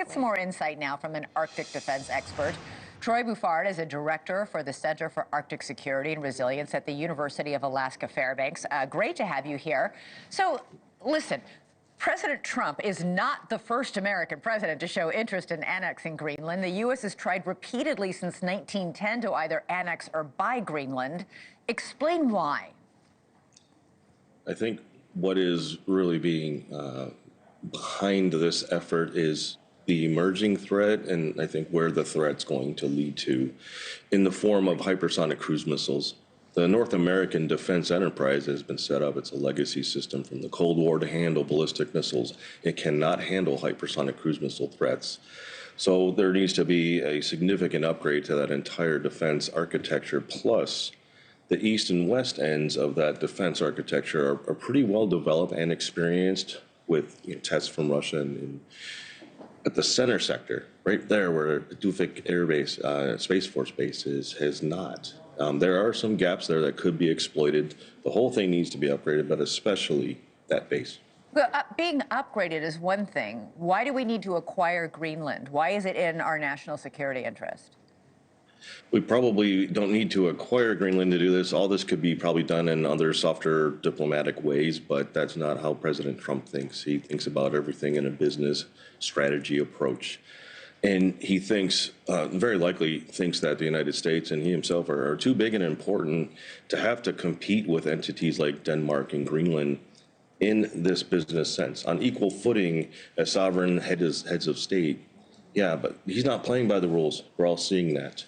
get some more insight now from an Arctic defense expert. Troy Bouffard is a director for the Center for Arctic Security and Resilience at the University of Alaska Fairbanks. Great to have you here. So, listen, President Trump is not the first American president to show interest in annexing Greenland. The U.S. has tried repeatedly since 1910 to either annex or buy Greenland. Explain why. I think what is really being behind this effort is the emerging threat, and I think where the threat's going to lead to, in the form of hypersonic cruise missiles. The North American defense enterprise has been set up. It's a legacy system from the Cold War to handle ballistic missiles. It cannot handle hypersonic cruise missile threats. So there needs to be a significant upgrade to that entire defense architecture. Plus, the east and west ends of that defense architecture are pretty well developed and experienced with tests from Russia and at the center sector, right there where Dufik Air Base, Space Force Base is, has not. There are some gaps there that could be exploited. The whole thing needs to be upgraded, but especially that base. Well, being upgraded is one thing. Why do we need to acquire Greenland? Why is it in our national security interest? We probably don't need to acquire Greenland to do this. All this could be probably done in other softer diplomatic ways, but that's not how President Trump thinks. He thinks about everything in a business strategy approach. And he thinks, very likely thinks that the United States and he himself are too big and important to have to compete with entities like Denmark and Greenland in this business sense, on equal footing as sovereign heads of state. Yeah, but he's not playing by the rules. We're all seeing that.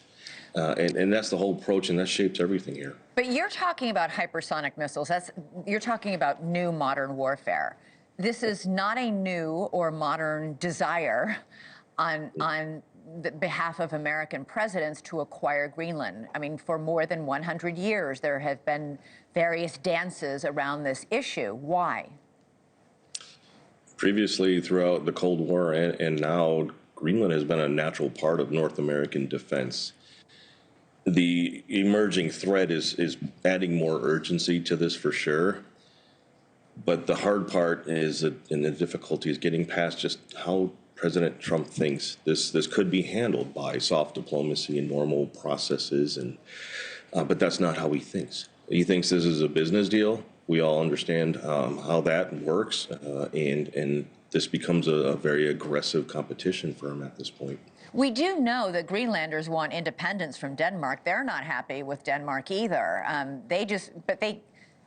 And that's the whole approach, and that shapes everything here. But you're talking about hypersonic missiles. You're talking about new modern warfare. This is not a new or modern desire on the behalf of American presidents to acquire Greenland. I mean, for more than 100 years, there have been various dances around this issue. Why? Previously, throughout the Cold War and now, Greenland has been a natural part of North American defense. The emerging threat is adding more urgency to this for sure. But the hard part is, and the difficulty is getting past just how President Trump thinks this could be handled by soft diplomacy and normal processes, but that's not how he thinks. He thinks this is a business deal. We all understand how that works, and this becomes a very aggressive competition for him at this point. We do know that Greenlanders want independence from Denmark. They're not happy with Denmark either.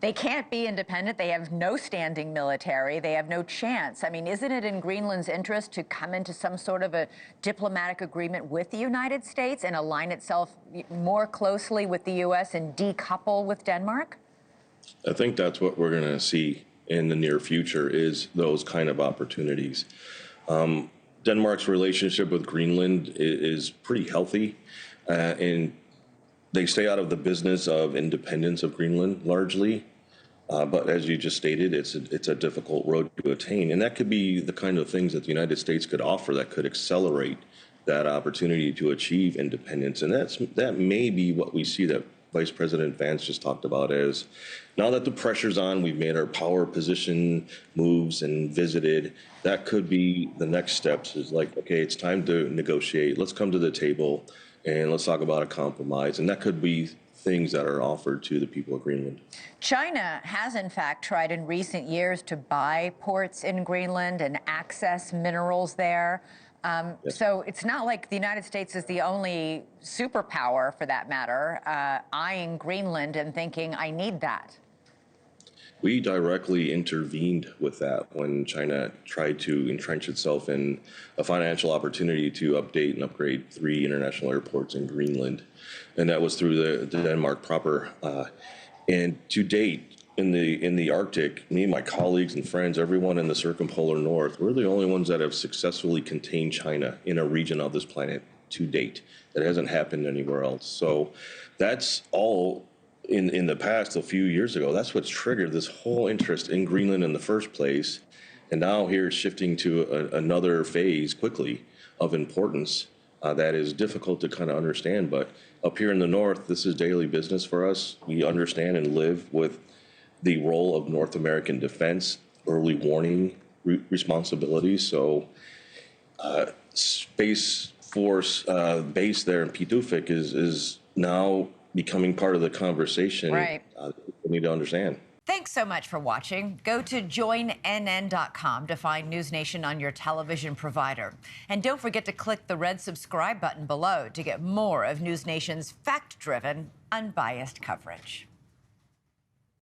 They can't be independent. They have no standing military. They have no chance. I mean, isn't it in Greenland's interest to come into some sort of a diplomatic agreement with the United States and align itself more closely with the U.S. and decouple with Denmark? I think that's what we're going to see in the near future, is those kind of opportunities. Denmark's relationship with Greenland is pretty healthy, and they stay out of the business of independence of Greenland largely. But as you just stated, it's a difficult road to attain, and that could be the kind of things that the United States could offer that could accelerate that opportunity to achieve independence. And that may be what we see that Vice President Vance just talked about, as now that the pressure's on, we've made our power position moves and visited, that could be the next steps, is like, okay, it's time to negotiate. Let's come to the table and let's talk about a compromise. And that could be things that are offered to the people of Greenland. China has, in fact, tried in recent years to buy ports in Greenland and access minerals there. Yes. So it's not like the United States is the only superpower, for that matter, eyeing Greenland and thinking, I need that. We directly intervened with that when China tried to entrench itself in a financial opportunity to update and upgrade 3 international airports in Greenland. And that was through the Denmark proper. And to date, in the Arctic, me and my colleagues and friends, everyone in the circumpolar north, we're the only ones that have successfully contained China in a region of this planet to date. That hasn't happened anywhere else. So that's all in the past, a few years ago. That's what's triggered this whole interest in Greenland in the first place. And now here it's shifting to another phase quickly of importance that is difficult to kind of understand. But up here in the north, this is daily business for us. We understand and live with the role of North American defense, early warning responsibilities. So Space Force base there in Pituffik is now becoming part of the conversation. Right. We need to understand. Thanks so much for watching. Go to joinnn.com to find NewsNation on your television provider. And don't forget to click the red subscribe button below to get more of NewsNation's fact-driven, unbiased coverage.